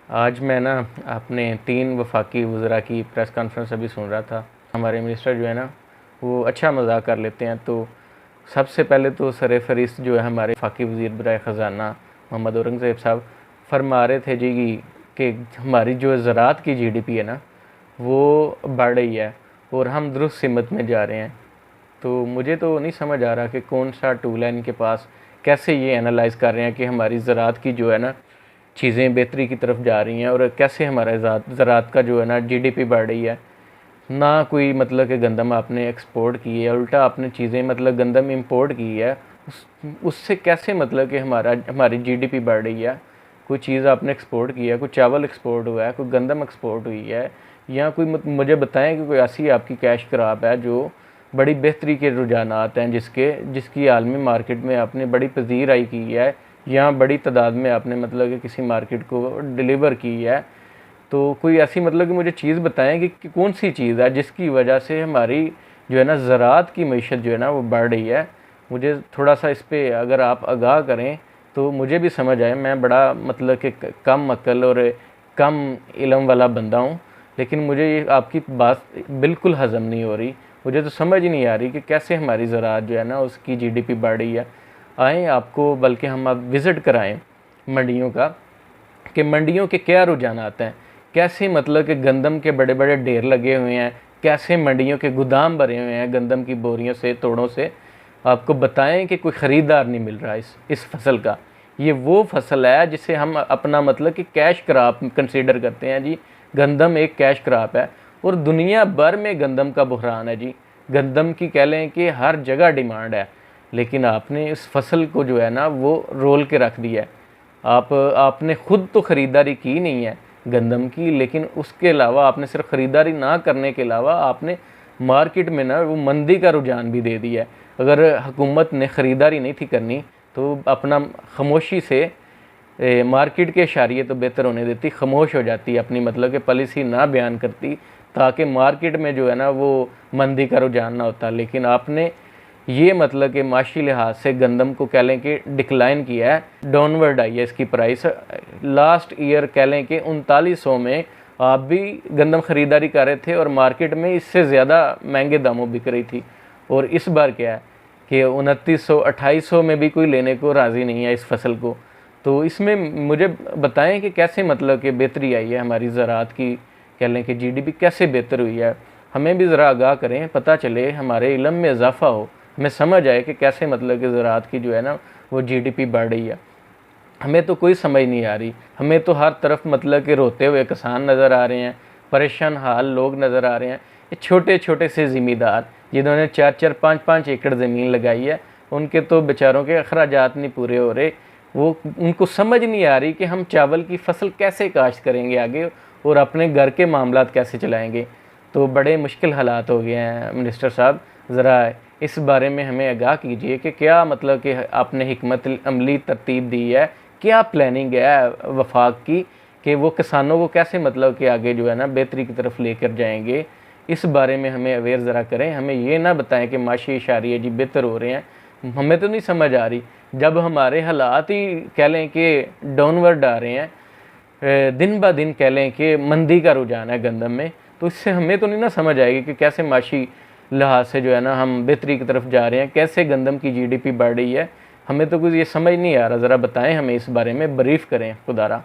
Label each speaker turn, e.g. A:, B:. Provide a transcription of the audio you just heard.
A: आज मैं ना अपने 3 वफाकी वज़रा की प्रेस कॉन्फ्रेंस अभी सुन रहा था। हमारे मिनिस्टर जो है ना वो अच्छा मज़ाक कर लेते हैं। तो सबसे पहले तो सर-ए-फ़हरिस्त जो है हमारे वफाकी वज़ीर बराए ख़ज़ाना मोहम्मद औरंगज़ेब साहब फरमा रहे थे जी कि हमारी जो ज़राअत की जीडीपी है ना वो बढ़ रही है और हम दुरुस्त सिमत में जा रहे हैं। तो मुझे तो नहीं समझ आ रहा कि कौन सा टूल है इनके पास, कैसे ये एनालाइज़ कर रहे हैं कि हमारी ज़राअत की जो है ना चीज़ें बेहतरी की तरफ जा रही हैं और कैसे हमारा ज़राअत का जो है ना जीडीपी बढ़ रही है। ना कोई मतलब कि गंदम आपने एक्सपोर्ट की है, उल्टा आपने चीज़ें मतलब गंदम इंपोर्ट की है। उससे कैसे मतलब कि हमारी जीडीपी बढ़ रही है। कोई चीज़ आपने एक्सपोर्ट की है, कोई चावल एक्सपोर्ट हुआ है, कोई गंदम एक्सपोर्ट हुई है, या कोई मुझे बताएं कि कोई ऐसी आपकी कैश क्रॉप है जो बड़ी बेहतरी के रुझानात हैं, जिसकी आलमी मार्केट में आपने बड़ी पजीराई की है या बड़ी तादाद में आपने मतलब कि किसी मार्केट को डिलीवर की है। तो कोई ऐसी मतलब कि मुझे चीज़ बताएं कि कौन सी चीज़ है जिसकी वजह से हमारी जो है ना ज़राअत की मईशत जो है ना वो बढ़ रही है। मुझे थोड़ा सा इस पर अगर आप आगाह करें तो मुझे भी समझ आए। मैं बड़ा मतलब कि कम अक्ल और कम इल्म वाला बंदा हूँ, लेकिन मुझे ये आपकी बात बिल्कुल हज़म नहीं हो रही। मुझे तो समझ ही नहीं आ रही कि कैसे हमारी ज़राअत जो है ना उसकी जीडीपी बढ़ रही है। आएँ आपको बल्कि हम आप विज़िट कराएँ मंडियों का, कि मंडियों के क्या रुझानात हैं, कैसे मतलब कि गंदम के बड़े बड़े ढेर लगे हुए हैं, कैसे मंडियों के गोदाम भरे हुए हैं गंदम की बोरियों से, तोड़ों से। आपको बताएं कि कोई ख़रीदार नहीं मिल रहा इस फसल का। ये वो फसल है जिसे हम अपना मतलब कि कैश क्रॉप कंसीडर करते हैं जी। गंदम एक कैश क्रॉप है और दुनिया भर में गंदम का बहरान है जी। गंदम की कह लें कि हर जगह डिमांड है, लेकिन आपने इस फसल को जो है ना वो रोल के रख दिया है। आपने ख़ुद तो ख़रीदारी की नहीं है गंदम की, लेकिन उसके अलावा आपने सिर्फ ख़रीदारी ना करने के अलावा आपने मार्केट में ना वो मंदी का रुझान भी दे दिया है। अगर हुकूमत ने ख़रीदारी नहीं थी करनी तो अपना खामोशी से मार्केट के इशारे तो बेहतर होने देती, खामोश हो जाती, अपनी मतलब कि पॉलिसी ना बयान करती, ताकि मार्केट में जो है ना वो मंदी का रुझान ना होता। लेकिन आपने ये मतलब कि माशी लिहाज से गंदम को कह लें कि डिक्लाइन किया है, डाउनवर्ड आई है इसकी प्राइस। लास्ट ईयर कह लें कि 3900 में आप भी गंदम ख़रीदारी कर रहे थे और मार्केट में इससे ज़्यादा महंगे दामों बिक रही थी। और इस बार क्या है कि 2900 2800 में भी कोई लेने को राज़ी नहीं है इस फसल को। तो इसमें मुझे बताएं कि कैसे मतलब कि बेहतरी आई है हमारी ज़राअत की, कह लें कि जीडीपी कैसे बेहतर हुई है। हमें भी ज़रा आगाह करें, पता चले, हमारे इल्म में इजाफ़ा हो, हमें समझ आए कि कैसे मतलब कि ज़राअत की जो है ना वो जीडीपी बढ़ रही है। हमें तो कोई समझ नहीं आ रही। हमें तो हर तरफ मतलब कि रोते हुए किसान नज़र आ रहे हैं, परेशान हाल लोग नज़र आ रहे हैं। ये छोटे छोटे से ज़मींदार जिन्होंने 4-4 5-5 एकड़ ज़मीन लगाई है, उनके तो बेचारों के अखराजात नहीं पूरे हो रहे। वो उनको समझ नहीं आ रही कि हम चावल की फसल कैसे काश्त करेंगे आगे और अपने घर के मामलात कैसे चलाएँगे। तो बड़े मुश्किल हालात हो गए हैं। मिनिस्टर साहब, ज़रा इस बारे में हमें आगाह कीजिए कि क्या मतलब कि आपने हिकमत अमली तरतीब दी है, क्या प्लानिंग है वफाक की, कि वो किसानों को कैसे मतलब कि आगे जो है ना बेहतरी की तरफ लेकर जाएंगे। इस बारे में हमें अवेयर ज़रा करें। हमें ये ना बताएं कि माशी इशारे जी बेहतर हो रहे हैं। हमें तो नहीं समझ आ रही जब हमारे हालात ही कह लें कि डाउनवर्ड आ रहे हैं, दिन ब दिन कह लें कि मंदी का रुझान है गंदम में। तो इससे हमें तो नहीं ना समझ आएगी कि कैसे माशी लिहाज से जो है ना हम बेहतरी की तरफ जा रहे हैं, कैसे गंदम की जीडीपी बढ़ रही है। हमें तो कुछ ये समझ नहीं आ रहा। ज़रा बताएं, हमें इस बारे में ब्रीफ़ करें खुदारा।